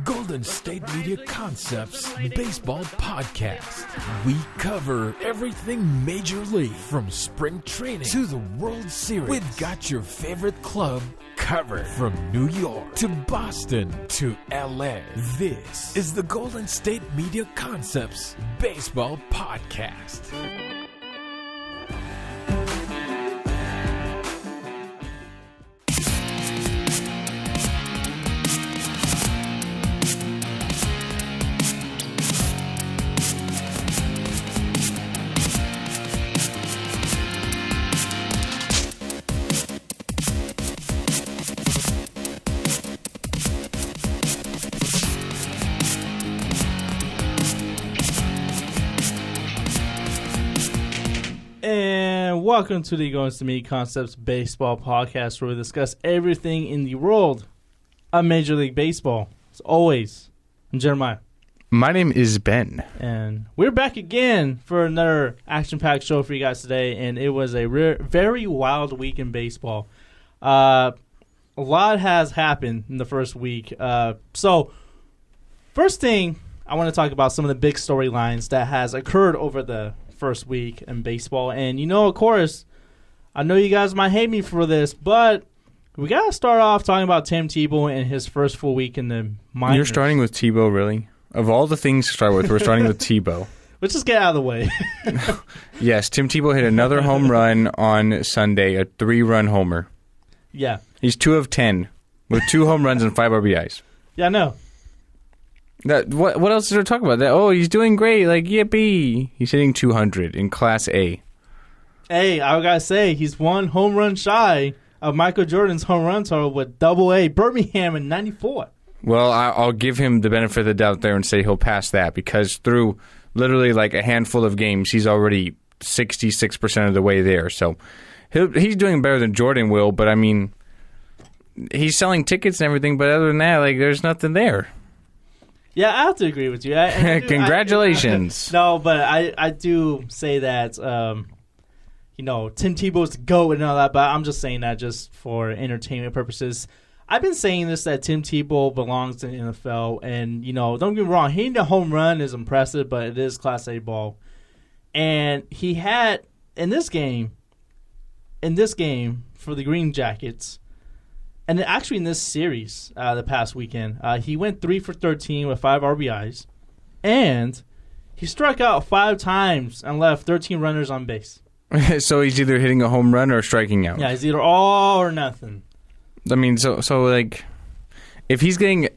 Golden State Media Concepts Baseball Podcast. We cover everything Major League, from spring training to the World Series. We've got your favorite club covered, from New York to Boston to LA. This is the Golden State Media Concepts Baseball Podcast. Welcome to the Golden State Media Concepts Baseball Podcast, where we discuss everything in the world of Major League Baseball. As always, I'm Jeremiah. My name is Ben. And we're back again for another action-packed show for you guys today, and it was a very wild week in baseball. A lot has happened in the first week. So, first thing, I want to talk about some of the big storylines that has occurred over the first week in baseball. And of course, I know you guys might hate me for this, but we gotta start off talking about Tim Tebow and his first full week in the minors. You're starting with Tebow, really? Of all the things to start with, we're starting with Tebow. Let's just get out of the way. Yes, Tim Tebow hit another home run on Sunday, a 3-run homer. Yeah. He's 2 of 10 with 2 home runs and 5 RBIs. Yeah, I know. What else is there to talk about? Oh, he's doing great. Like, yippee. He's hitting 200 in Class A. Hey, I gotta say, he's 1 home run shy of Michael Jordan's home run total with Double-A Birmingham in 94. Well, I'll give him the benefit of the doubt there and say he'll pass that, because through literally like a handful of games, he's already 66% of the way there. So he's doing better than Jordan will, but I mean, he's selling tickets and everything, but other than that, like, there's nothing there. Yeah, I have to agree with you. Congratulations. No, but I do say that, Tim Tebow's the GOAT and all that, but I'm just saying that just for entertainment purposes. I've been saying this, that Tim Tebow belongs to the NFL, and, don't get me wrong, hitting the home run is impressive, but it is Class A ball. And he had, in this game, for the Green Jackets, and actually in this series the past weekend, he went 3 for 13 with 5 RBIs, and he struck out 5 times and left 13 runners on base. So he's either hitting a home run or striking out. Yeah, he's either all or nothing. I mean, so like, if he's getting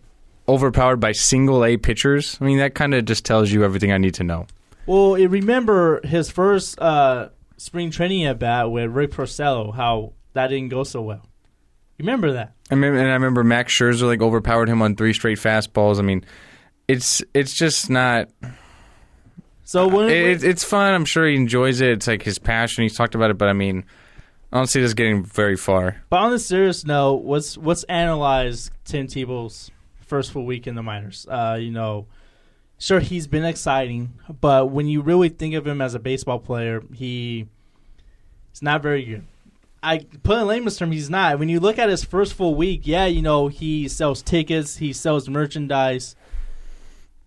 overpowered by single-A pitchers, I mean, that kind of just tells you everything I need to know. Well, remember his first spring training at bat with Rick Porcello, how that didn't go so well. Remember that? I remember Max Scherzer overpowered him on 3 straight fastballs. I mean, it's just not. So it's fun. I'm sure he enjoys it. It's like his passion. He's talked about it, but I mean, I don't see this getting very far. But on the serious note, let's analyze Tim Tebow's first full week in the minors. Sure, he's been exciting, but when you really think of him as a baseball player, he's not very good. I put in layman's terms, he's not. When you look at his first full week, he sells tickets, he sells merchandise,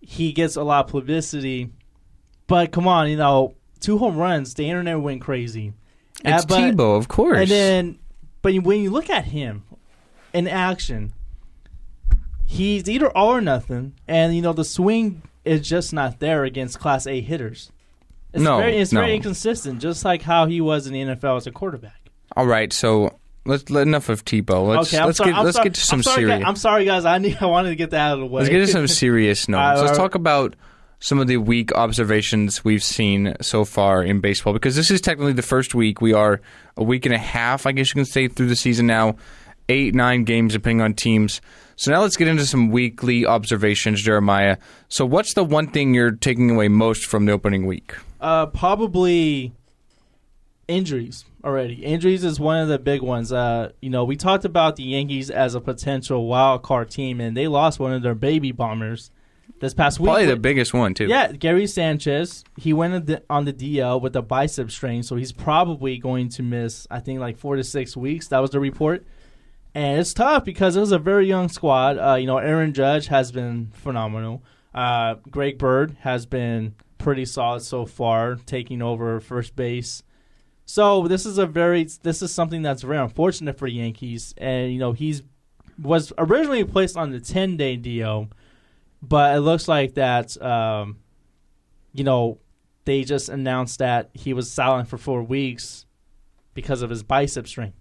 he gets a lot of publicity. But come on, 2 home runs, the internet went crazy. It's Tebow, of course. But when you look at him in action, he's either all or nothing, and the swing is just not there against Class A hitters. It's very inconsistent, just like how he was in the NFL as a quarterback. All right, so enough of Tebow. Let's get to some serious. I'm sorry, guys. I wanted to get that out of the way. Let's get to some serious notes. Let's talk about some of the week observations we've seen so far in baseball, because this is technically the first week. We are a week and a half, I guess you can say, through the season now. 8, 9 games depending on teams. So now let's get into some weekly observations, Jeremiah. So what's the one thing you're taking away most from the opening week? Probably injuries already. Injuries is one of the big ones. We talked about the Yankees as a potential wild card team, and they lost one of their baby bombers this past week. Probably the biggest one, too. Yeah, Gary Sanchez. He went on the DL with a bicep strain, so he's probably going to miss, I think, 4 to 6 weeks. That was the report. And it's tough because it was a very young squad. Aaron Judge has been phenomenal. Greg Bird has been pretty solid so far, taking over first base. So this is something that's very unfortunate for the Yankees. And he's was originally placed on the 10-day DL, but it looks like that they just announced that he was silent for 4 weeks because of his bicep strain.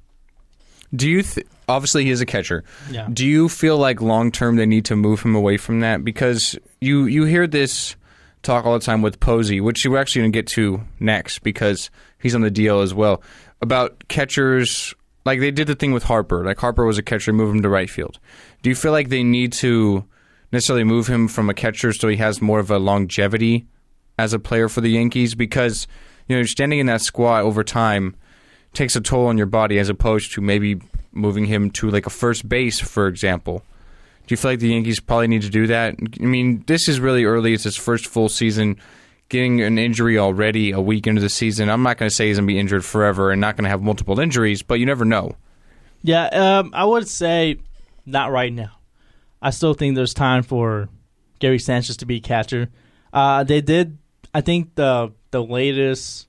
Do you obviously he is a catcher. Yeah. Do you feel like long-term they need to move him away from that? Because you hear this talk all the time with Posey, which we're actually going to get to next because he's on the DL as well, about catchers. Like they did the thing with Harper. Like Harper was a catcher, move him to right field. Do you feel like they need to necessarily move him from a catcher so he has more of a longevity as a player for the Yankees? Because standing in that squat over time takes a toll on your body as opposed to maybe moving him to like a first base, for example. Do you feel like the Yankees probably need to do that? I mean, this is really early. It's his first full season. Getting an injury already a week into the season, I'm not going to say he's going to be injured forever and not going to have multiple injuries, but you never know. Yeah, I would say not right now. I still think there's time for Gary Sanchez to be catcher. They did, I think the latest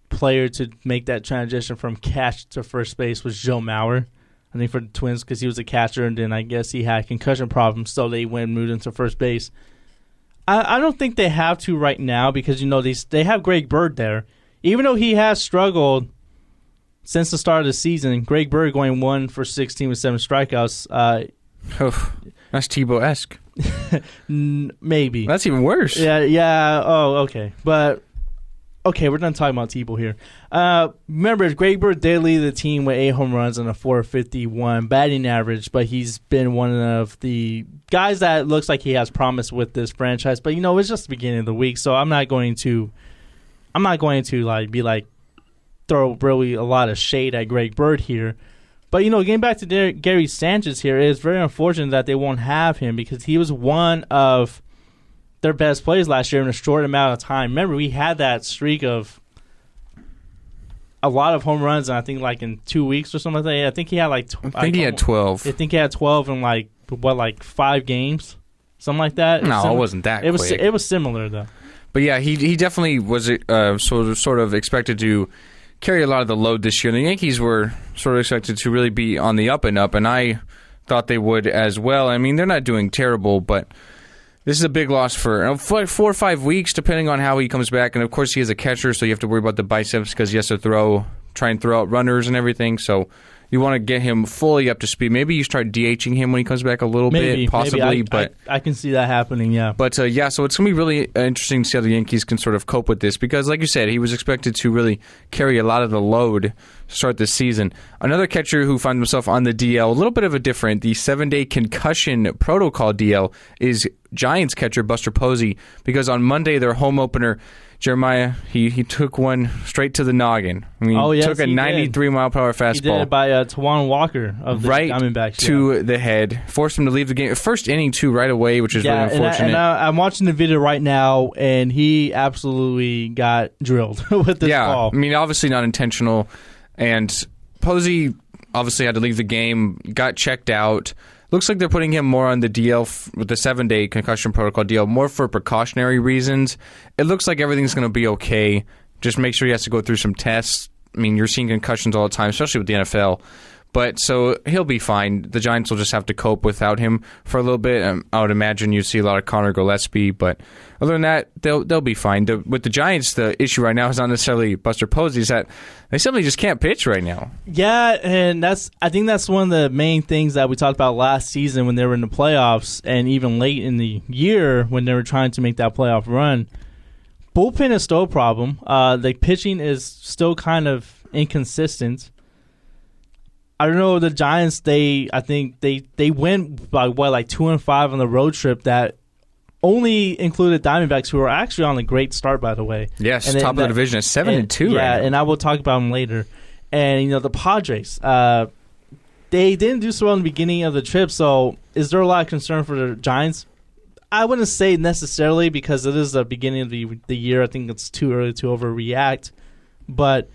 player to make that transition from catch to first base was Joe Mauer, I think for the Twins, because he was a catcher, and then I guess he had concussion problems, so they went and moved into first base. I don't think they have to right now because, they have Greg Bird there. Even though he has struggled since the start of the season, Greg Bird going 1 for 16 with 7 strikeouts. That's Tebow-esque. Maybe. That's even worse. Yeah. Oh, okay. But, okay, we're done talking about Tebow here. Remember, Greg Bird did lead the team with 8 home runs and a .451 batting average, but he's been one of the guys that looks like he has promise with this franchise. But, it's just the beginning of the week, so I'm not going to throw really a lot of shade at Greg Bird here. But, getting back to Gary Sanchez here, it's very unfortunate that they won't have him because he was one of their best plays last year in a short amount of time. Remember, we had that streak of a lot of home runs, and I think in 2 weeks or something like that. I think he had he had 12. I think he had 12 in 5 games, something like that. No, it wasn't that quick. It was similar though. But yeah, he definitely was sort of expected to carry a lot of the load this year. The Yankees were sort of expected to really be on the up and up, and I thought they would as well. I mean, they're not doing terrible, but this is a big loss for 4 or 5 weeks, depending on how he comes back. And, of course, he is a catcher, so you have to worry about the biceps because he has to try and throw out runners and everything. So you want to get him fully up to speed. Maybe you start DHing him when he comes back a little bit, possibly. But I can see that happening, yeah. But, so it's going to be really interesting to see how the Yankees can sort of cope with this because, like you said, he was expected to really carry a lot of the load to start this season. Another catcher who found himself on the DL, a little bit of the 7-day concussion protocol DL, is Giants catcher Buster Posey because on Monday, their home opener, Jeremiah, he took one straight to the noggin. I mean, took a 93-mile-per-hour fastball. He did it by Tawan Walker of the Diamondbacks. To the head. Forced him to leave the game. First inning, too, right away, which is really unfortunate. I'm watching the video right now, and he absolutely got drilled with this ball. I mean, obviously not intentional. And Posey obviously had to leave the game, got checked out. Looks like they're putting him more on the DL with the 7-day concussion protocol DL, more for precautionary reasons. It looks like everything's going to be okay. Just make sure he has to go through some tests. I mean, you're seeing concussions all the time, especially with the NFL. But so he'll be fine. The Giants will just have to cope without him for a little bit. I would imagine you'd see a lot of Connor Gillespie, but other than that, they'll be fine. With the Giants, the issue right now is not necessarily Buster Posey, is that they simply just can't pitch right now. Yeah, and I think that's one of the main things that we talked about last season when they were in the playoffs, and even late in the year when they were trying to make that playoff run. Bullpen is still a problem. The pitching is still kind of inconsistent. I don't know, the Giants, I think they went by 2-5 on the road trip that only included Diamondbacks, who are actually on a great start, by the way. Yes, and top of the division is 7-2 yeah, right now. And I will talk about them later. And, the Padres, they didn't do so well in the beginning of the trip, so is there a lot of concern for the Giants? I wouldn't say necessarily because it is the beginning of the year. I think it's too early to overreact. But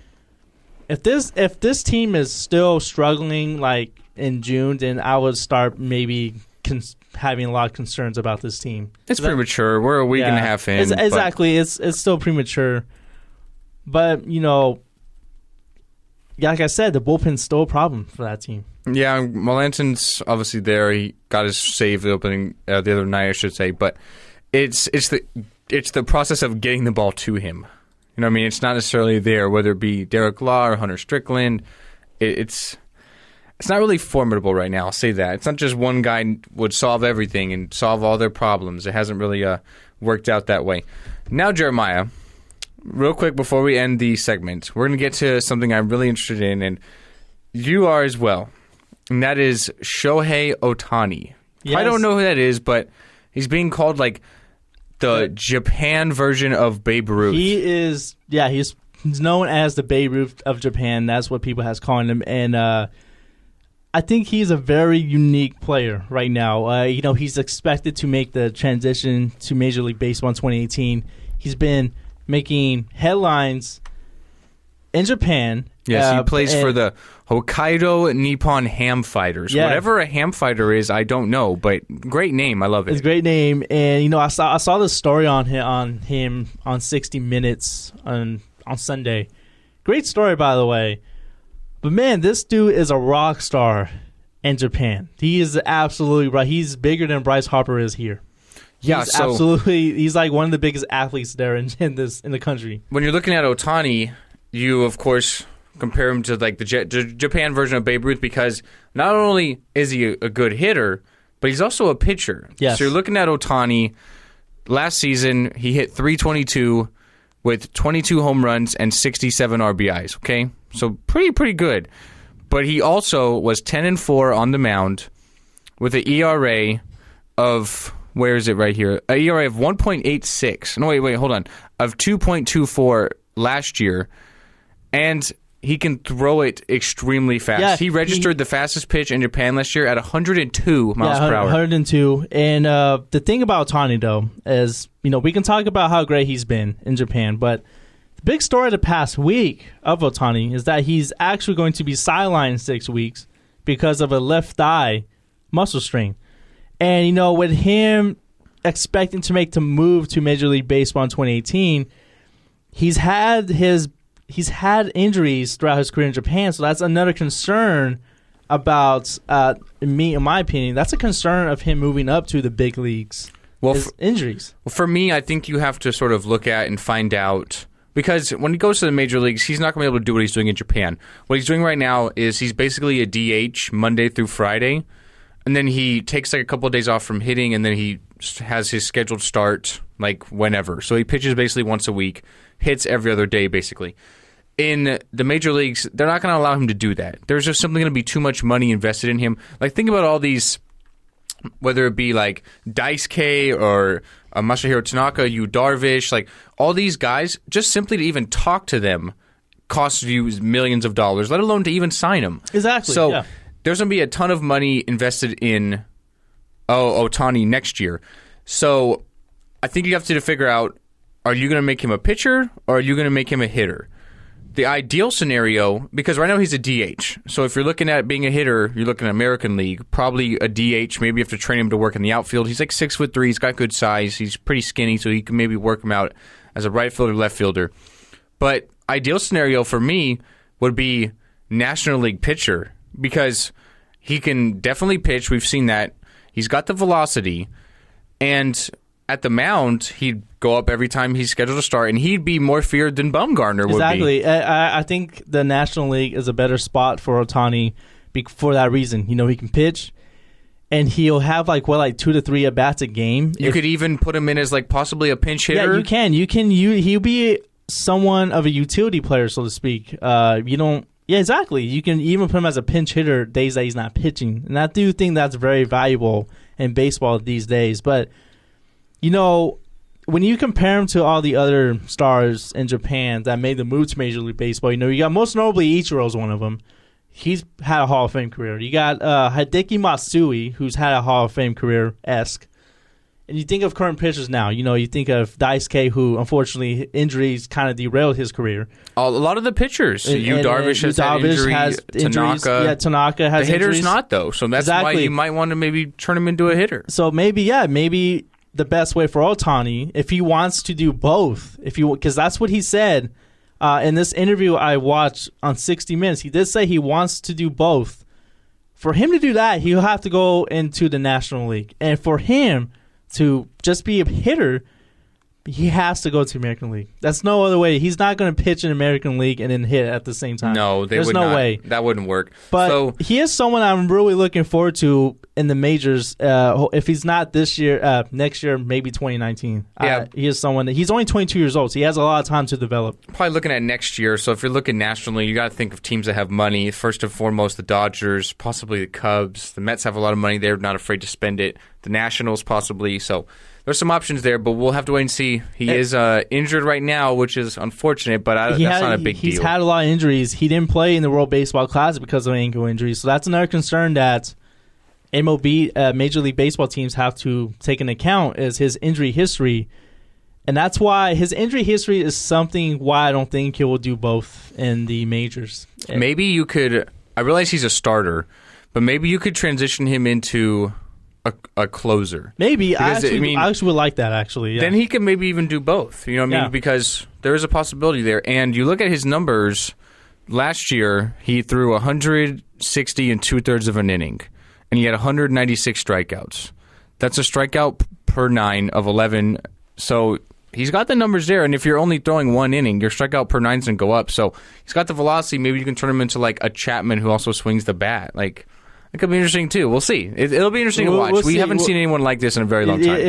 If this team is still struggling like in June, then I would start maybe having a lot of concerns about this team. It's premature. We're a week and a half in. Exactly. It's still premature. But, like I said, the bullpen's still a problem for that team. Yeah, Melancon's obviously there. He got his save the other night, I should say. But it's the process of getting the ball to him. You know what I mean? It's not necessarily there, whether it be Derek Law or Hunter Strickland. It's not really formidable right now. I'll say that. It's not just one guy would solve everything and solve all their problems. It hasn't really worked out that way. Now, Jeremiah, real quick before we end the segment, we're going to get to something I'm really interested in, and you are as well, and that is Shohei Ohtani. Yes. I don't know who that is, but he's being called like the Japan version of Babe Ruth. He's known as the Babe Ruth of Japan. That's what people has calling him, and I think he's a very unique player right now. He's expected to make the transition to Major League Baseball in 2018. He's been making headlines in Japan. Yes, he plays for the Hokkaido Nippon Ham Fighters. Yeah. Whatever a ham fighter is, I don't know, but great name. I love it. It's a great name, and I saw this story on him on 60 Minutes on Sunday. Great story, by the way. But man, this dude is a rock star in Japan. He is absolutely right. He's bigger than Bryce Harper is here. He's like one of the biggest athletes there in the country. When you're looking at Ohtani, you of course compare him to like the Japan version of Babe Ruth because not only is he a good hitter, but he's also a pitcher. Yes. So you're looking at Ohtani. Last season, he hit .322 with 22 home runs and 67 RBIs. Okay, so pretty good. But he also was 10-4 on the mound with an ERA of. Where is it right here? An ERA of 1.86. No, wait, hold on. Of 2.24 last year. And he can throw it extremely fast. Yeah, he registered the fastest pitch in Japan last year at 102 miles per hour. 102. And the thing about Ohtani, though, is, we can talk about how great he's been in Japan, but the big story of the past week of Ohtani is that he's actually going to be sidelined 6 weeks because of a left thigh muscle strain. And, with him expecting to make the move to Major League Baseball in 2018, he's had injuries throughout his career in Japan. So that's another concern about, in my opinion, that's a concern of him moving up to the big leagues. Well, injuries. Well, for me, I think you have to sort of look at and find out. Because when he goes to the major leagues, he's not going to be able to do what he's doing in Japan. What he's doing right now is he's basically a DH Monday through Friday. And then he takes like a couple of days off from hitting, and then he has his scheduled start like whenever. So he pitches basically once a week, hits every other day basically. In the major leagues, they're not going to allow him to do that. There's just simply going to be too much money invested in him. Like think about all these, whether it be like Daisuke or Masahiro Tanaka, Yu Darvish, like all these guys, just simply to even talk to them costs you millions of dollars, let alone to even sign them. Exactly. So. Yeah. There's going to be a ton of money invested in Ohtani next year. So I think you have to figure out, are you going to make him a pitcher or are you going to make him a hitter? The ideal scenario, because right now he's a DH. So if you're looking at being a hitter, you're looking at American League, probably a DH. Maybe you have to train him to work in the outfield. He's like 6'3". He's got good size. He's pretty skinny, so you can maybe work him out as a right fielder, left fielder. But ideal scenario for me would be National League pitcher. Because he can definitely pitch. We've seen that. He's got the velocity. And at the mound, he'd go up every time he's scheduled to start, and he'd be more feared than Bumgarner would be. Exactly. I think the National League is a better spot for Ohtani for that reason. He can pitch, and he'll have 2 to 3 at-bats a game. You could even put him in as possibly a pinch hitter. Yeah, you can. He'll be somewhat of a utility player, so to speak. Yeah, exactly. You can even put him as a pinch hitter days that he's not pitching. And I do think that's very valuable in baseball these days. But, when you compare him to all the other stars in Japan that made the move to Major League Baseball, you got most notably Ichiro's one of them. He's had a Hall of Fame career. You got Hideki Matsui, who's had a Hall of Fame career-esque. And you think of current pitchers now. You think of Daisuke, who unfortunately injuries kind of derailed his career. A lot of the pitchers. Darvish has had injuries. Tanaka. Yeah, Tanaka has the hitter's injuries. Not, though. So that's why you might want to maybe turn him into a hitter. So maybe the best way for Ohtani, if he wants to do both, because that's what he said in this interview I watched on 60 Minutes. He did say he wants to do both. For him to do that, he'll have to go into the National League. And for him to just be a hitter, he has to go to American League. That's no other way. He's not going to pitch in American League and then hit at the same time. No, there's no way. That wouldn't work. But he is someone I'm really looking forward to in the majors. If he's not this year, next year, maybe 2019. Yeah. He is someone that he's only 22 years old, so he has a lot of time to develop. Probably looking at next year. So if you're looking nationally, you got to think of teams that have money. First and foremost, the Dodgers, possibly the Cubs. The Mets have a lot of money. They're not afraid to spend it. The Nationals, possibly. So there's some options there, but we'll have to wait and see. He is injured right now, which is unfortunate, but that's not a big deal. He's had a lot of injuries. He didn't play in the World Baseball Classic because of ankle injuries, so that's another concern that MLB, Major League Baseball teams have to take into account is his injury history, and that's why his injury history is something why I don't think he will do both in the majors. Maybe you could – I realize he's a starter, but maybe you could transition him into – a closer. Maybe. I actually would like that, actually. Yeah. Then he could maybe even do both. You know what I mean? Because there is a possibility there. And you look at his numbers, last year he threw 160 and 2/3 of an inning, and he had 196 strikeouts. That's a strikeout per 9 of 11. So he's got the numbers there, and if you're only throwing one inning, your strikeout per 9's going to go up. So he's got the velocity. Maybe you can turn him into like a Chapman who also swings the bat. Like, it could be interesting, too. We'll see. It'll be interesting to watch. We haven't seen anyone like this in a very long time.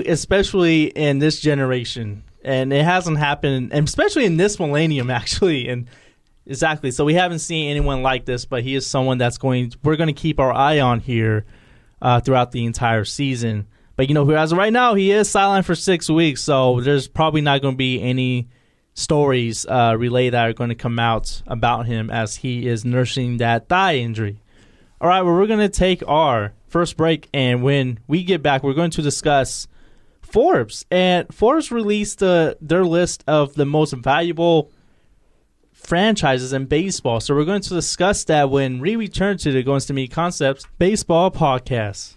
Especially in this generation. And it hasn't happened, and especially in this millennium, actually. And exactly. So we haven't seen anyone like this, but he is someone we're going to keep our eye on here throughout the entire season. But, as of right now, he is sidelined for 6 weeks, so there's probably not going to be any stories relayed that are going to come out about him as he is nursing that thigh injury. All right, well, we're going to take our first break, and when we get back, we're going to discuss Forbes. And Forbes released their list of the most valuable franchises in baseball. So we're going to discuss that when we return to the Going to Meet Concepts Baseball Podcast.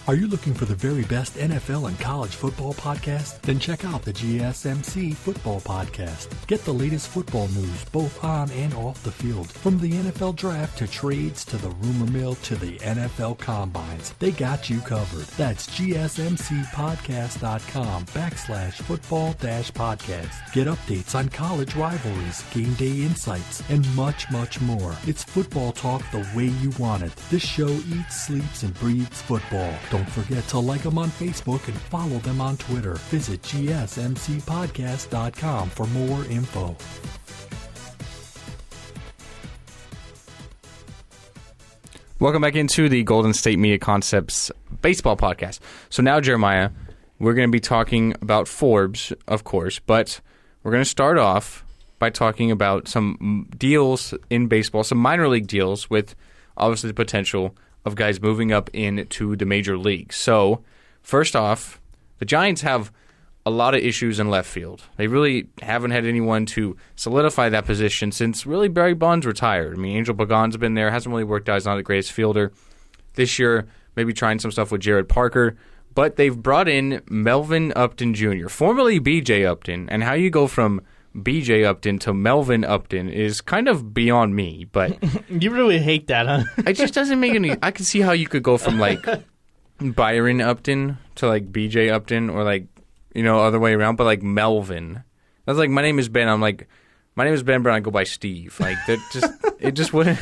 Are you looking for the very best NFL and college football podcast? Then check out the GSMC Football Podcast. Get the latest football news both on and off the field. From the NFL Draft to trades to the rumor mill to the NFL Combines, they got you covered. That's GSMCpodcast.com/football-podcast. Get updates on college rivalries, game day insights, and much, much more. It's football talk the way you want it. This show eats, sleeps, and breathes football. Don't forget to like them on Facebook and follow them on Twitter. Visit GSMCpodcast.com for more info. Welcome back into the Golden State Media Concepts Baseball Podcast. So now, Jeremiah, we're going to be talking about Forbes, of course, but we're going to start off by talking about some deals in baseball, some minor league deals with obviously the potential of guys moving up into the major leagues. So, first off, the Giants have a lot of issues in left field. They really haven't had anyone to solidify that position since really Barry Bonds retired. I mean, Angel Pagan's been there, hasn't really worked out. He's not the greatest fielder. This year, maybe trying some stuff with Jared Parker. But they've brought in Melvin Upton Jr., formerly B.J. Upton, and how you go from B.J. Upton to Melvin Upton is kind of beyond me, but you really hate that, huh? It just doesn't make any. I can see how you could go from like Byron Upton to like B.J. Upton, or like other way around, but like Melvin. That's like my name is Ben. I'm like my name is Ben, but I go by Steve. Like it just wouldn't.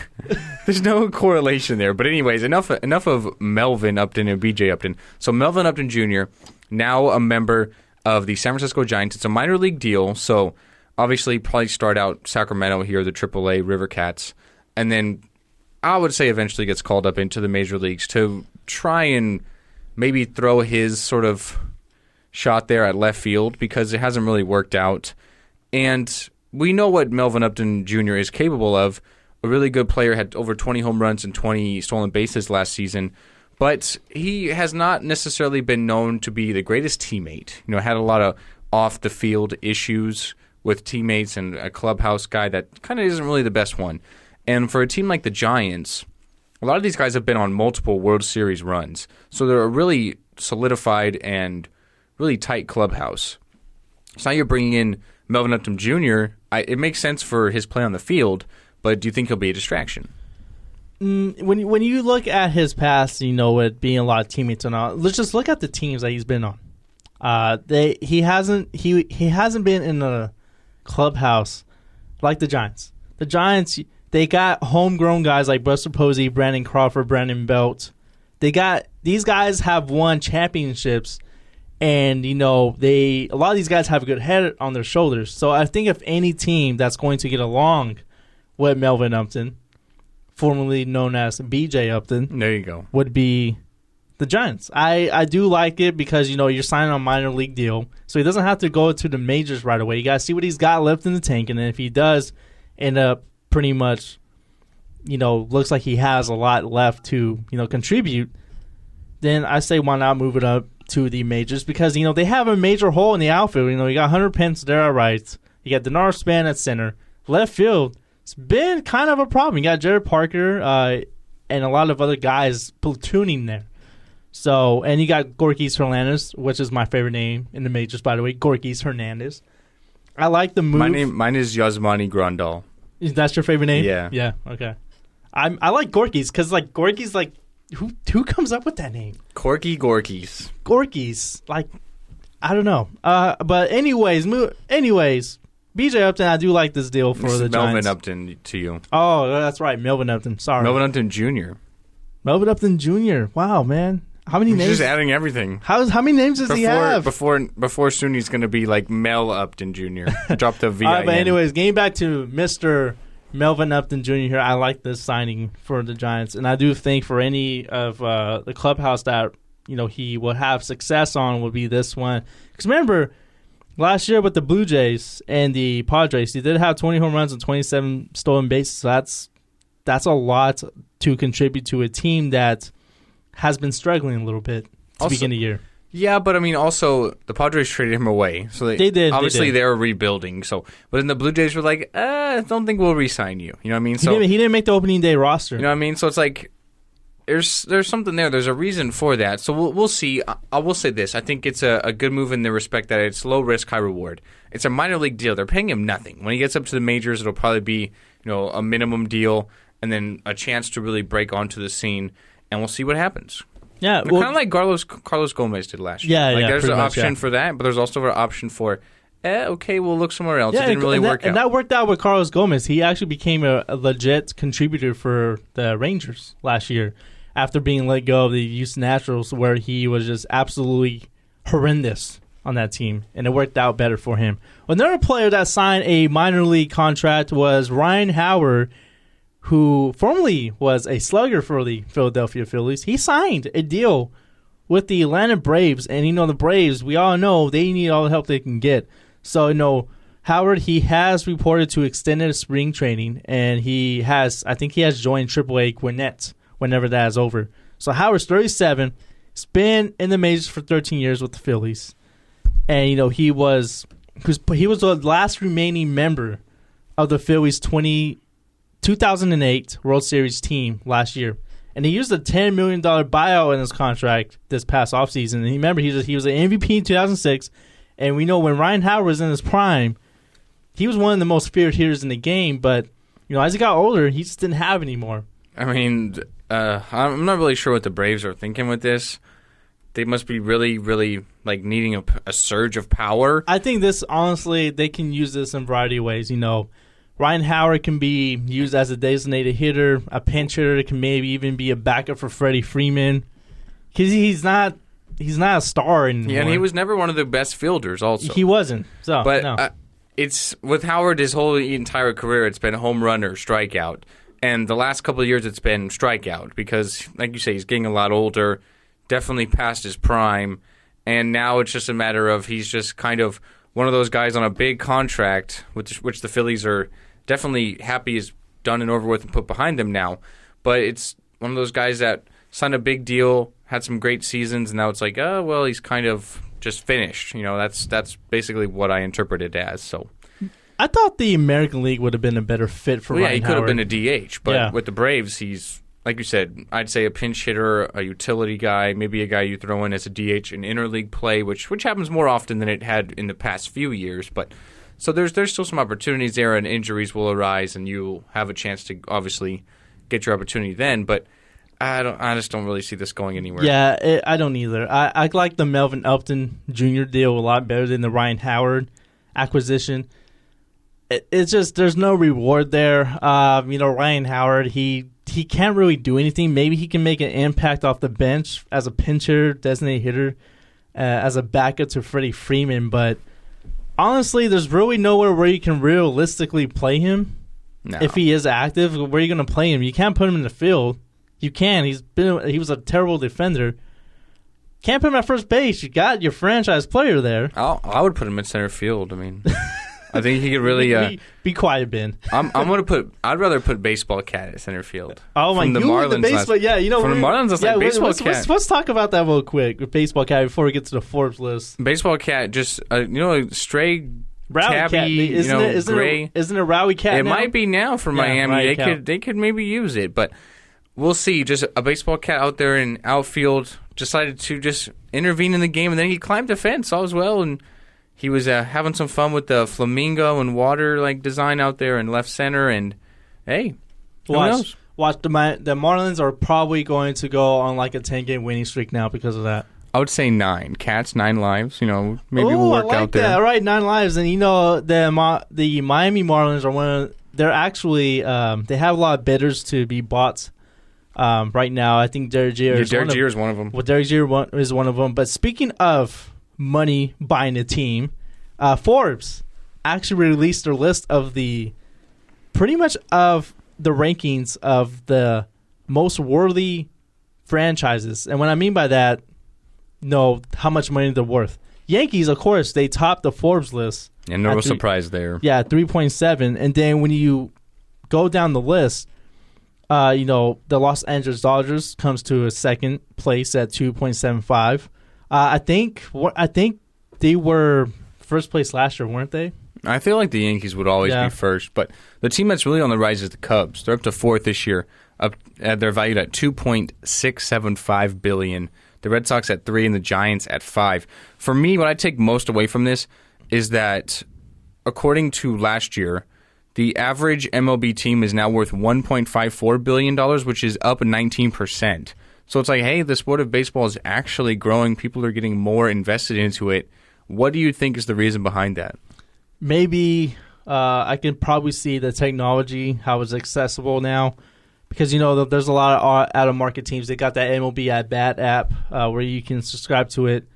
There's no correlation there. But anyways, enough of Melvin Upton and B.J. Upton. So Melvin Upton Jr. now a member of the San Francisco Giants. It's a minor league deal, so. Obviously, probably start out Sacramento here, the AAA River Cats, and then I would say eventually gets called up into the major leagues to try and maybe throw his sort of shot there at left field because it hasn't really worked out. And we know what Melvin Upton Jr. is capable of. A really good player, had over 20 home runs and 20 stolen bases last season. But he has not necessarily been known to be the greatest teammate. Had a lot of off-the-field issues with teammates and a clubhouse guy that kind of isn't really the best one. And for a team like the Giants, a lot of these guys have been on multiple World Series runs. So they're a really solidified and really tight clubhouse. So now you're bringing in Melvin Upton Jr. It makes sense for his play on the field, but do you think he'll be a distraction? When you look at his past, it being a lot of teammates and all, let's just look at the teams that he's been on. He hasn't been in a clubhouse like the Giants. The Giants, they got homegrown guys like Buster Posey, Brandon Crawford, Brandon Belt. These guys have won championships, and a lot of these guys have a good head on their shoulders. So I think if any team that's going to get along with Melvin Upton, formerly known as BJ Upton, there you go, would be the Giants. I do like it because you're signing a minor league deal, so he doesn't have to go to the majors right away. You got to see what he's got left in the tank, and then if he does end up pretty much, looks like he has a lot left to contribute, then I say why not move it up to the majors, because they have a major hole in the outfield. You got Hunter Pence there at right, you got Denard Span at center, left field. It's been kind of a problem. You got Jared Parker and a lot of other guys platooning there. So, and you got Gorkys Hernandez, which is my favorite name in the majors, by the way, Gorkys Hernandez. I like the move. Mine is Yasmani Grandal. That's your favorite name? Yeah. Yeah, okay. I like Gorkys because, Gorkys, who comes up with that name? Gorkys. Gorkys. I don't know. But anyways, BJ Upton, I do like this deal for the Giants. Melvin Upton to you. Oh, that's right. Melvin Upton. Sorry. Melvin Upton Jr. Melvin Upton Jr. Wow, man. How many names? Just adding everything. How many names does he have? Before soon he's going to be like Mel Upton Jr. Drop the V. All right, but anyways, getting back to Mr. Melvin Upton Jr. here, I like this signing for the Giants, and I do think for any of the clubhouse that he will have success on will be this one. Because remember, last year with the Blue Jays and the Padres, he did have 20 home runs and 27 stolen bases. So that's a lot to contribute to a team that has been struggling a little bit to begin the year. Yeah, but also the Padres traded him away, so they did. Obviously, they were rebuilding. So, but then the Blue Jays were like, "I don't think we'll re-sign you." You know what I mean? So he didn't make the opening day roster. You know what I mean? So it's like there's something there. There's a reason for that. So we'll see. I will say this: I think it's a good move in the respect that it's low risk, high reward. It's a minor league deal. They're paying him nothing. When he gets up to the majors, it'll probably be a minimum deal, and then a chance to really break onto the scene, and we'll see what happens. Yeah, kind of like Carlos Gomez did last year. Yeah, there's an option for that, but there's also an option for, okay, we'll look somewhere else. Yeah, it didn't really work out. And that worked out with Carlos Gomez. He actually became a legit contributor for the Rangers last year after being let go of the Houston Astros, where he was just absolutely horrendous on that team, and it worked out better for him. Another player that signed a minor league contract was Ryan Howard, who formerly was a slugger for the Philadelphia Phillies. He signed a deal with the Atlanta Braves, and the Braves, we all know they need all the help they can get. So, Howard, he has reported to extended spring training, and I think he has joined AAA Gwinnett whenever that is over. So Howard's 37, he's been in the majors for 13 years with the Phillies, and he was the last remaining member of the Phillies 2008 World Series team last year. And he used a $10 million buyout in his contract this past offseason. And remember, he was an MVP in 2006. And we know when Ryan Howard was in his prime, he was one of the most feared hitters in the game. But, as he got older, he just didn't have anymore. I mean, I'm not really sure what the Braves are thinking with this. They must be really, really needing a surge of power. I think this, honestly, they can use this in a variety of ways. Ryan Howard can be used as a designated hitter, a pinch hitter, can maybe even be a backup for Freddie Freeman, because he's not a star anymore. Yeah, and he was never one of the best fielders. Also, he wasn't. So, but no. It's with Howard his whole entire career. It's been home run or strikeout, and the last couple of years it's been strikeout because, like you say, he's getting a lot older, definitely past his prime, and now it's just a matter of he's just kind of one of those guys on a big contract, which the Phillies are definitely happy is done and over with and put behind them now. But it's one of those guys that signed a big deal, had some great seasons, and now it's like, oh, well, he's kind of just finished. That's basically what I interpret it as. So I thought the American League would have been a better fit for Ryan Howard. Yeah, he could have been a DH, but with the Braves, he's, like you said, I'd say a pinch hitter, a utility guy, maybe a guy you throw in as a DH in interleague play, which happens more often than it had in the past few years. But so there's still some opportunities there, and injuries will arise, and you'll have a chance to obviously get your opportunity then. But I just don't really see this going anywhere. Yeah, I don't either. I like the Melvin Upton Jr. deal a lot better than the Ryan Howard acquisition. It's just there's no reward there. Ryan Howard, he can't really do anything. Maybe he can make an impact off the bench as a pincher, designated hitter, as a backup to Freddie Freeman. But honestly, there's really nowhere where you can realistically play him. No. If he is active. Where are you going to play him? You can't put him in the field. You can. He was a terrible defender. Can't put him at first base. You got your franchise player there. I would put him in center field. I mean, I think he could really be quiet, Ben. I'd rather put Baseball Cat at center field. Oh my! From the Marlins, the baseball, from the Marlins, Baseball Cat. Let's talk about that real quick with Baseball Cat before we get to the Forbes list. Baseball Cat, just a stray. Rowdy tabby, cat, isn't gray. Isn't it Rowdy Cat? It now? might be now for Miami. They could maybe use it, but we'll see. Just a Baseball Cat out there in outfield decided to just intervene in the game, and then he climbed a fence all as well, and he was having some fun with the flamingo and water design out there in left center. And hey, who knows? Watch the Marlins are probably going to go on a 10-game winning streak now because of that. I would say 9 cats, 9 lives. Maybe we'll work out there. That. All right, 9 lives, and the Miami Marlins are they're actually they have a lot of bidders to be bought right now. I think Derek Jeter is one of them. Well, Derek Jeter is one of them. But speaking of money buying a team, Forbes actually released their list of pretty much of the rankings of the most worthy franchises, and what I mean by that. How much money they're worth. Yankees, of course, they topped the Forbes list. And no surprise there. Yeah, 3.7. And then when you go down the list, the Los Angeles Dodgers comes to a second place at 2.75. I think they were first place last year, weren't they? I feel like the Yankees would always be first, but the team that's really on the rise is the Cubs. They're up to 4th this year. They're valued at $2.675 billion. The Red Sox at 3 and the Giants at 5. For me, what I take most away from this is that, according to last year, the average MLB team is now worth $1.54 billion, which is up 19%. So it's like, hey, the sport of baseball is actually growing. People are getting more invested into it. What do you think is the reason behind that? Maybe I can probably see the technology, how it's accessible now. Because, there's a lot of out-of-market teams. They got that MLB At-Bat app where you can subscribe to it.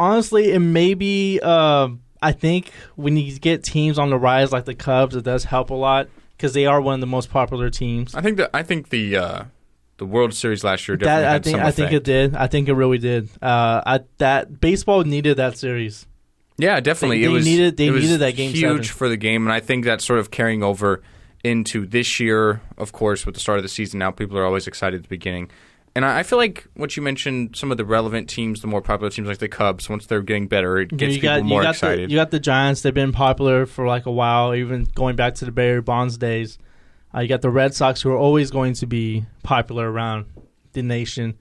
Honestly, it may be, I think, when you get teams on the rise like the Cubs, it does help a lot because they are one of the most popular teams. I think the World Series last year definitely had some effect. I think it did. I think it really did. That baseball needed that series. Yeah, definitely. They needed that Game 7. Huge for the game, and I think that's sort of carrying over into this year, of course, with the start of the season now. People are always excited at the beginning. And I feel like what you mentioned, some of the relevant teams, the more popular teams like the Cubs, once they're getting better, it gets people more excited. You got the Giants. They've been popular for a while, even going back to the Barry Bonds days. You got the Red Sox, who are always going to be popular around the nation.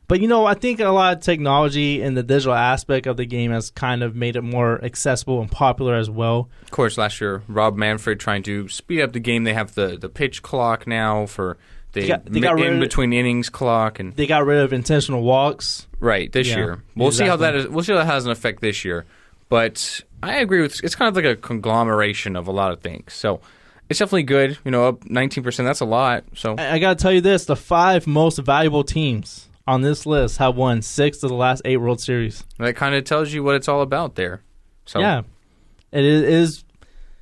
But, I think a lot of technology and the digital aspect of the game has kind of made it more accessible and popular as well. Of course, last year, Rob Manfred trying to speed up the game. They have the pitch clock now for the in-between innings clock. And they got rid of intentional walks. Right, this year. We'll see how that is. We'll see how that has an effect this year. But I agree with it's kind of like a conglomeration of a lot of things. So it's definitely good. Up 19%, that's a lot. So I got to tell you this, the 5 most valuable teams on this list have won 6 of the last 8 World Series. That kind of tells you what it's all about there. So yeah, it is.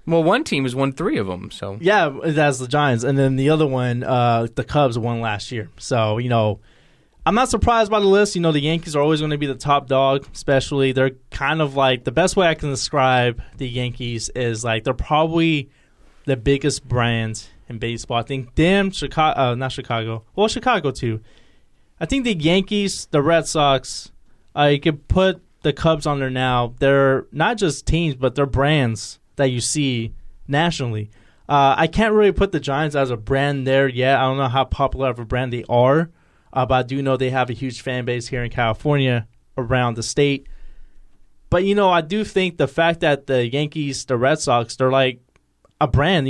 Well, one team has won 3 of them. So yeah, that's the Giants, and then the other one, the Cubs won last year. So I'm not surprised by the list. The Yankees are always going to be the top dog. Especially, they're kind of the best way I can describe the Yankees is they're probably the biggest brand in baseball. I think them, Chicago, not Chicago. Well, Chicago too. I think the Yankees, the Red Sox, you could put the Cubs on there now. They're not just teams, but they're brands that you see nationally. I can't really put the Giants as a brand there yet. I don't know how popular of a brand they are, but I do know they have a huge fan base here in California around the state. But, I do think the fact that the Yankees, the Red Sox, they're like a brand,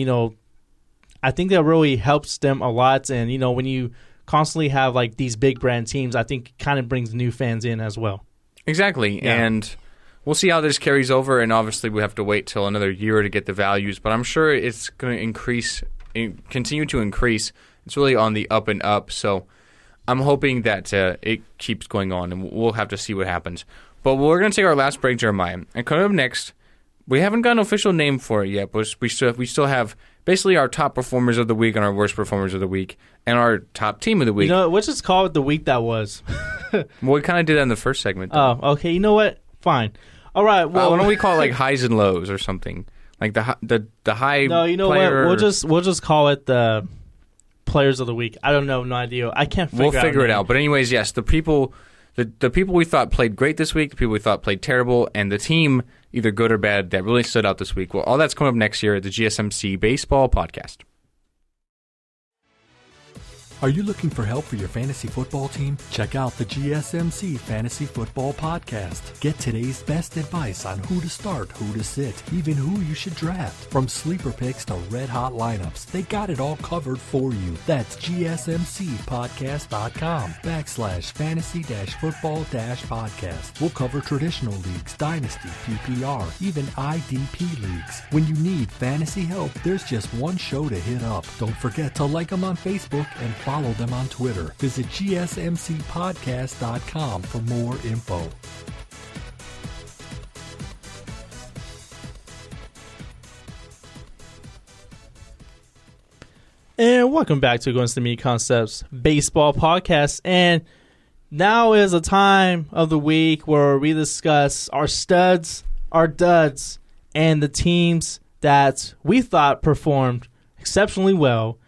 I think that really helps them a lot. And, when you constantly have like these big brand teams, I think it kind of brings new fans in as well. Exactly. Yeah. And we'll see how this carries over. And obviously we have to wait till another year to get the values. But I'm sure it's going to continue to increase. It's really on the up and up. So I'm hoping that it keeps going on. And we'll have to see what happens. But we're going to take our last break, Jeremiah. And coming up next, we haven't got an official name for it yet, but we still have basically our top performers of the week and our worst performers of the week and our top team of the week. Let's just call it the week that was. Well, we kind of did that in the first segment, though. Oh, okay. You know what? Fine. All right. Well, why don't we call it like highs and lows or something? Like the high. No, you know player. What? We'll just call it the players of the week. I don't know. No idea. I can't figure We'll figure it out. But anyways, yes, the people. The people we thought played great this week, the people we thought played terrible, and the team, either good or bad, that really stood out this week. Well, all that's coming up next year at the GSMC Baseball Podcast. Are you looking for help for your fantasy football team? Check out the GSMC Fantasy Football Podcast. Get today's best advice on who to start, who to sit, even who you should draft. From sleeper picks to red-hot lineups, they got it all covered for you. That's gsmcpodcast.com/fantasy-football-podcast. We'll cover traditional leagues, dynasty, PPR, even IDP leagues. When you need fantasy help, there's just one show to hit up. Don't forget to like them on Facebook and follow them on Twitter. Visit gsmcpodcast.com for more info. And welcome back to Against the Me Concepts Baseball Podcast. And now is a time of the week where we discuss our studs, our duds, and the teams that we thought performed exceptionally well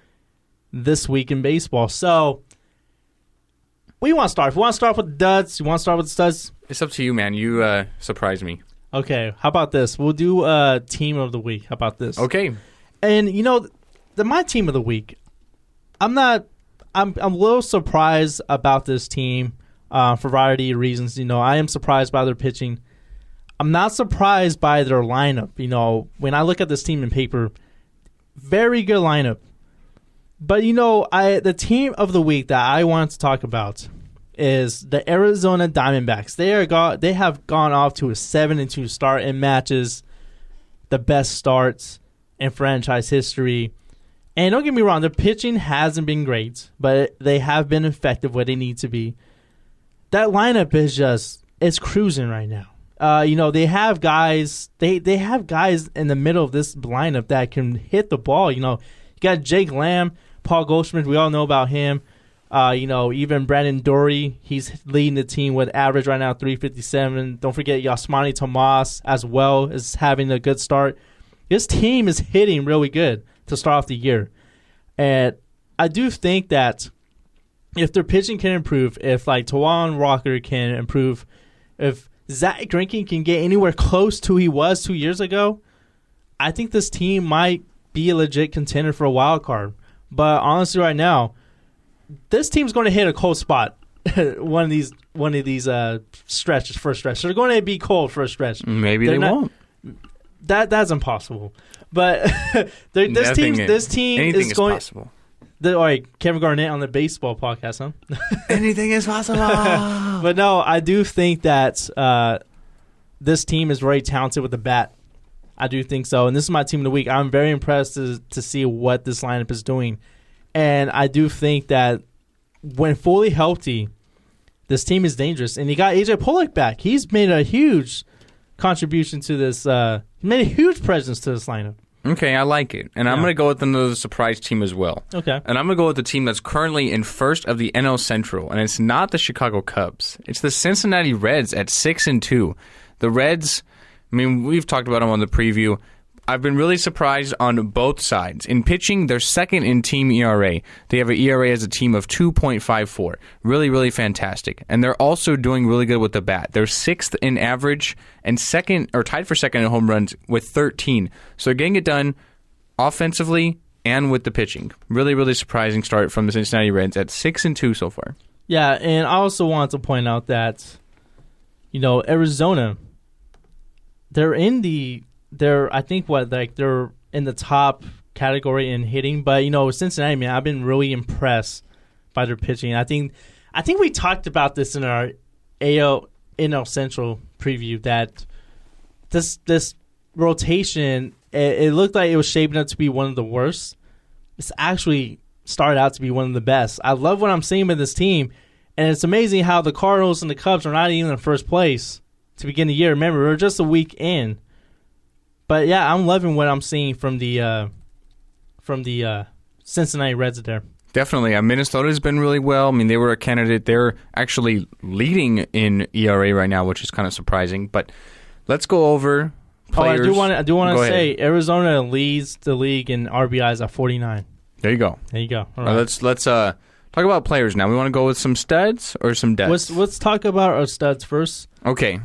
this week in baseball. So, we want to start. If we want to start with the duds, you want to start with the studs? It's up to you, man. You surprised me. Okay, how about this? We'll do team of the week. How about this? Okay. And my team of the week, I'm a little surprised about this team for a variety of reasons. I am surprised by their pitching. I'm not surprised by their lineup. When I look at this team in paper, very good lineup. But, the team of the week that I want to talk about is the Arizona Diamondbacks. They have gone off to a 7-2 start in matches, the best starts in franchise history. And don't get me wrong, their pitching hasn't been great, but they have been effective where they need to be. That lineup is it's cruising right now. They have guys. They have guys in the middle of this lineup that can hit the ball. You got Jake Lamb, Paul Goldschmidt. We all know about him. Even Brandon Dory. He's leading the team with average right now 357. Don't forget Yasmani Tomas as well is having a good start. This team is hitting really good to start off the year, and I do think that if their pitching can improve, if like Tawan Walker can improve, if Zach Greinke can get anywhere close to who he was 2 years ago, I think this team might be a legit contender for a wild card. But honestly, right now, this team's going to hit a cold spot one of these stretches. First stretch, they're going to be cold for a stretch. Maybe they won't. That's impossible. But this team is going. Possible. All right, Kevin Garnett on the baseball podcast, huh? Anything is possible. But no, I do think that this team is very talented with the bat. I do think so. And this is my team of the week. I'm very impressed to see what this lineup is doing. And I do think that when fully healthy, this team is dangerous. And you got AJ Pollock back. He's made a huge contribution to this. He made a huge presence to this lineup. Okay, I like it. And I'm going to go with another surprise team as well. Okay. And I'm going to go with the team that's currently in first of the NL Central. And it's not the Chicago Cubs. It's the Cincinnati Reds at 6-2. The Reds, I mean, we've talked about them on the preview. I've been really surprised on both sides. In pitching, they're second in team ERA. They have an ERA as a team of 2.54. Really, really fantastic. And they're also doing really good with the bat. They're sixth in average and second, or tied for second in home runs with 13. So they're getting it done offensively and with the pitching. Really, really surprising start from the Cincinnati Reds at 6-2 so far. Yeah, and I also want to point out that, Arizona, they're in the they're in the top category in hitting, but Cincinnati, man, I've been really impressed by their pitching. I think we talked about this in our NL Central preview that this rotation, it looked like it was shaping up to be one of the worst. It's actually started out to be one of the best. I love what I'm seeing with this team, and it's amazing how the Cardinals and the Cubs are not even in first place to begin the year. Remember, we're just a week in. But yeah, I'm loving what I'm seeing from the Cincinnati Reds there. Definitely. Minnesota's been really well. I mean, they were a candidate. They're actually leading in ERA right now, which is kind of surprising. But let's go over players. I do want to say Arizona leads the league in RBIs at 49. There you go. All right. Let's talk about players now. We want to go with some studs or some duds? Let's talk about our studs first. Okay.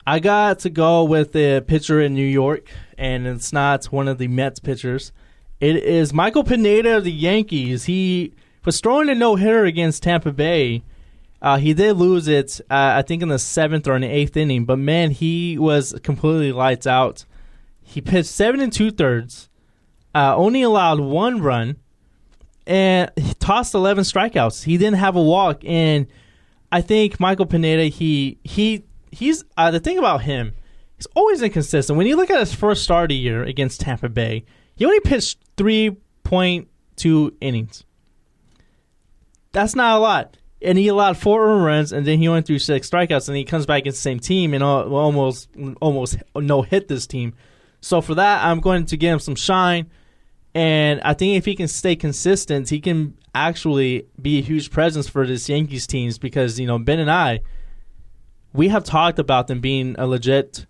I got to go with the pitcher in New York, and it's not one of the Mets pitchers. It is Michael Pineda of the Yankees. He was throwing a no-hitter against Tampa Bay. He did lose it, I think, in the 7th or in the 8th inning. But, man, he was completely lights out. He pitched 7 2/3, only allowed 1 run, and he tossed 11 strikeouts. He didn't have a walk. And I think Michael Pineda, he's the thing about him, he's always inconsistent. When you look at his first start of the year against Tampa Bay, he only pitched 3.2 innings. That's not a lot. And he allowed 4 earned runs, and then he went through 6 strikeouts, and he comes back against the same team and almost no-hit this team. So for that, I'm going to give him some shine. And I think if he can stay consistent, he can actually be a huge presence for this Yankees teams because, Ben and I, we have talked about them being a legit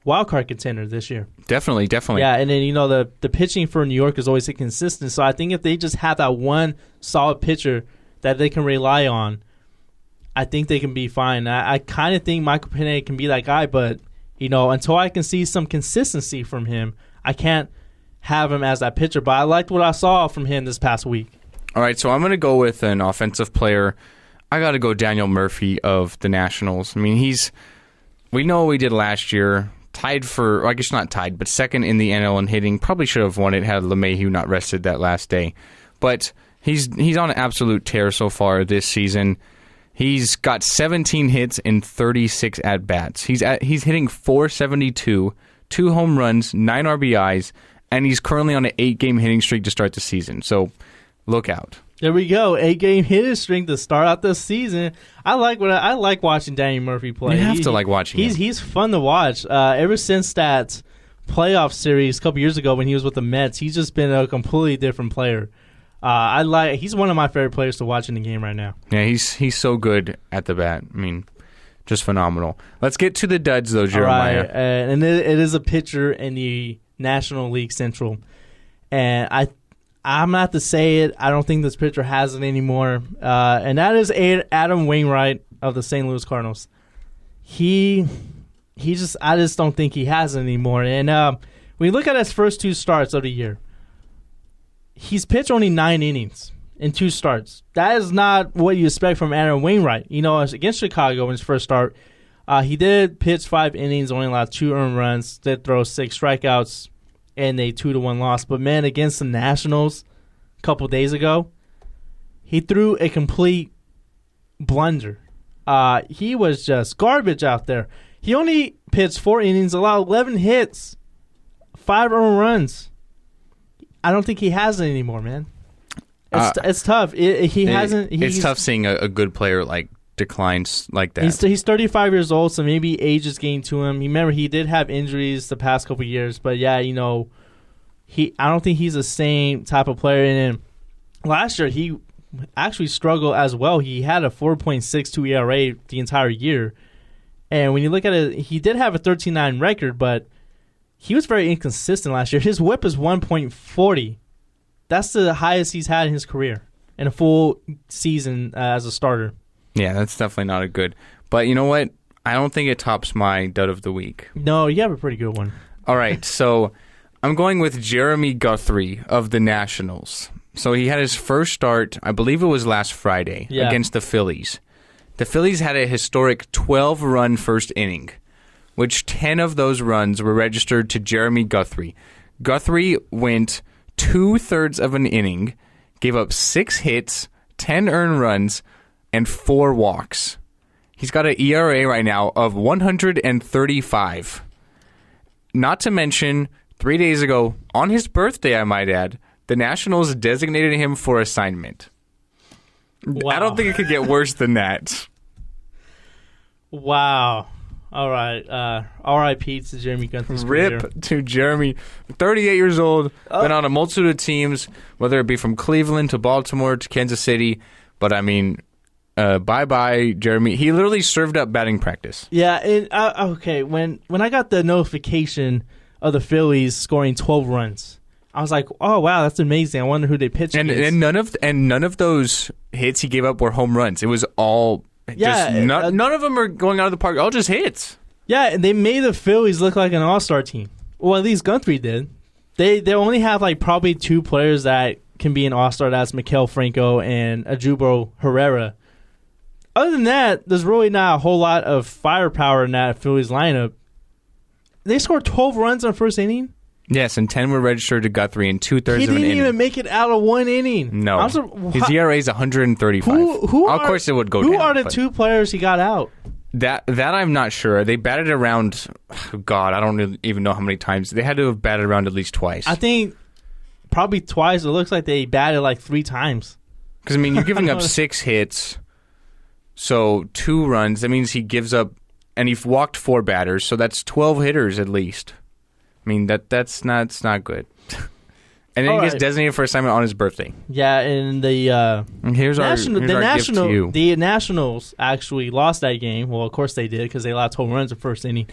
wildcard contender this year. Definitely. Yeah, and then, the pitching for New York is always inconsistent. So I think if they just have that one solid pitcher that they can rely on, I think they can be fine. I kind of think Michael Pineda can be that guy, but, until I can see some consistency from him, I can't have him as that pitcher. But I liked what I saw from him this past week. All right, so I'm going to go with an offensive player. I got to go Daniel Murphy of the Nationals. I mean, we know what we did last year. Tied for, I guess not tied, but second in the NL in hitting. Probably should have won it had LeMahieu not rested that last day. But he's on an absolute tear so far this season. He's got 17 hits in 36 at-bats. He's hitting .472, 2 home runs, 9 RBIs, and he's currently on an 8-game hitting streak to start the season. So look out. There we go. 8-game hitting streak to start out this season. I like watching Daniel Murphy play. You have to like watching him. He's fun to watch. Ever since that playoff series a couple years ago when he was with the Mets, he's just been a completely different player. He's one of my favorite players to watch in the game right now. Yeah, he's so good at the bat. I mean, just phenomenal. Let's get to the duds though, Jeremiah. All right, and it is a pitcher in the National League Central, and I'm not to say it. I don't think this pitcher has it anymore, and that is Adam Wainwright of the St. Louis Cardinals. I just don't think he has it anymore. And when you look at his first 2 starts of the year, he's pitched only 9 innings in 2 starts. That is not what you expect from Adam Wainwright. Against Chicago in his first start, he did pitch 5 innings, only allowed 2 earned runs, did throw 6 strikeouts, and a 2-1 loss. But, man, against the Nationals a couple days ago, he threw a complete blunder. He was just garbage out there. He only pitched 4 innings, allowed 11 hits, 5 earned runs. I don't think he has it anymore, man. It's tough. It's tough seeing a good player declines like that. He's 35 years old, so maybe age is getting to him. Remember, he did have injuries the past couple of years, but yeah, I don't think he's the same type of player. And then last year, he actually struggled as well. He had a 4.62 ERA the entire year, and when you look at it, he did have a 13-9 record, but he was very inconsistent last year. His whip is 1.40. That's the highest he's had in his career in a full season as a starter. Yeah, that's definitely not a good. But you know what? I don't think it tops my dud of the week. No, you have a pretty good one. All right, so I'm going with Jeremy Guthrie of the Nationals. So he had his first start, I believe it was last Friday, against the Phillies. The Phillies had a historic 12-run first inning, which 10 of those runs were registered to Jeremy Guthrie. Guthrie went 2/3 of an inning, gave up 6 hits, 10 earned runs, and 4 walks. He's got an ERA right now of 135. Not to mention, 3 days ago, on his birthday, I might add, the Nationals designated him for assignment. Wow. I don't think it could get worse than that. Wow. All right. R.I.P. to Jeremy Guthrie's career. RIP to Jeremy. 38 years old, been on a multitude of teams, whether it be from Cleveland to Baltimore to Kansas City. But, I mean, bye-bye, Jeremy. He literally served up batting practice. Yeah, and okay, when I got the notification of the Phillies scoring 12 runs, I was like, "Oh wow, that's amazing! I wonder who they pitched against." And none of those hits he gave up were home runs. It was all none of them are going out of the park. All just hits. Yeah, and they made the Phillies look like an all-star team. Well, at least Guthrie did. They only have like probably 2 players that can be an all-star. That's Maikel Franco and Ajubo Herrera. Other than that, there's really not a whole lot of firepower in that Phillies lineup. They scored 12 runs on first inning. Yes, and 10 were registered to Guthrie in 2/3 of an inning. He didn't even make it out of 1 inning. No. His ERA is 135. Of course it would go down. Who are the 2 players he got out? That I'm not sure. They batted around, God, I don't even know how many times. They had to have batted around at least twice. I think probably twice. It looks like they batted like 3 times. Because, I mean, you're giving up 6 hits, so 2 runs. That means he gives up, and he walked 4 batters, so that's 12 hitters at least. I mean, that's not good. And then he gets designated for assignment on his birthday. Yeah, and the Nationals actually lost that game. Well, of course they did because they allowed 12 runs the first inning.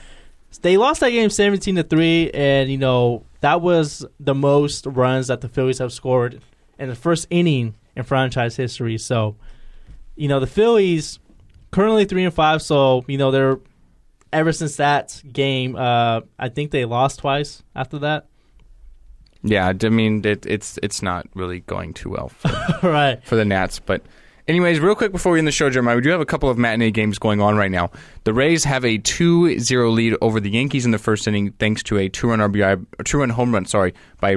They lost that game 17-3, and that was the most runs that the Phillies have scored in the first inning in franchise history. So, the Phillies currently 3-5. So they're ever since that game, I think they lost twice after that. Yeah, I mean, it's not really going too well right. for the Nats. But anyways, real quick before we end the show, Jeremiah, we do have a couple of matinee games going on right now. The Rays have a 2-0 lead over the Yankees in the first inning thanks to a 2-run home run, by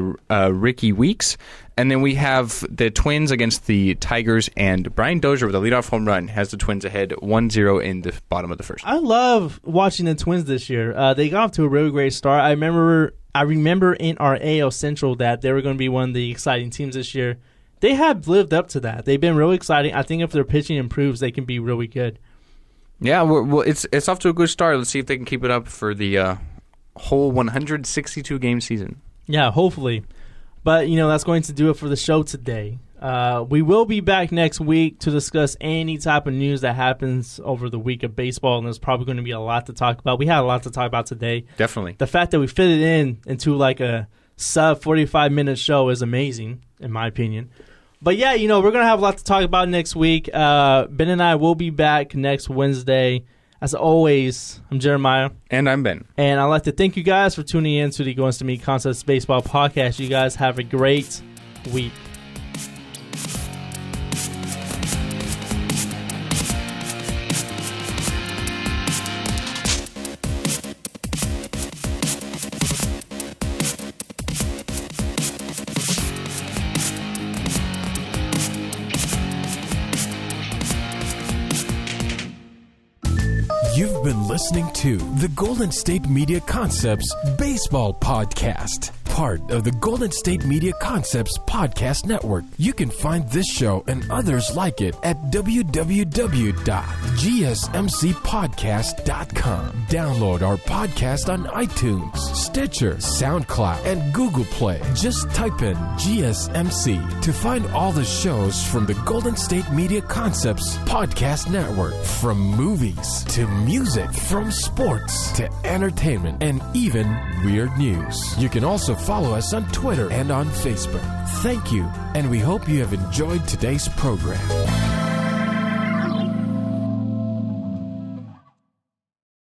Ricky Weeks. And then we have the Twins against the Tigers, and Brian Dozier with a leadoff home run has the Twins ahead 1-0 in the bottom of the first. I love watching the Twins this year. They got off to a really great start. I remember in our AL Central that they were going to be one of the exciting teams this year. They have lived up to that. They've been really exciting. I think if their pitching improves, they can be really good. Yeah, well, it's off to a good start. Let's see if they can keep it up for the whole 162-game season. Yeah, hopefully. But, that's going to do it for the show today. We will be back next week to discuss any type of news that happens over the week of baseball, and there's probably going to be a lot to talk about. We had a lot to talk about today. Definitely. The fact that we fit it into like a sub 45-minute show is amazing, in my opinion. But yeah, we're going to have a lot to talk about next week. Ben and I will be back next Wednesday. As always, I'm Jeremiah. And I'm Ben. And I'd like to thank you guys for tuning in to the Going to Meet Concepts Baseball Podcast. You guys have a great week. You've been listening to the Golden State Media Concepts Baseball Podcast, part of the Golden State Media Concepts Podcast Network. You can find this show and others like it at www.gsmcpodcast.com. Download our podcast on iTunes, Stitcher, SoundCloud, and Google Play. Just type in GSMC to find all the shows from the Golden State Media Concepts Podcast Network. From movies to music, from sports to entertainment, and even weird news. You can also follow us on Twitter and on Facebook. Thank you, and we hope you have enjoyed today's program.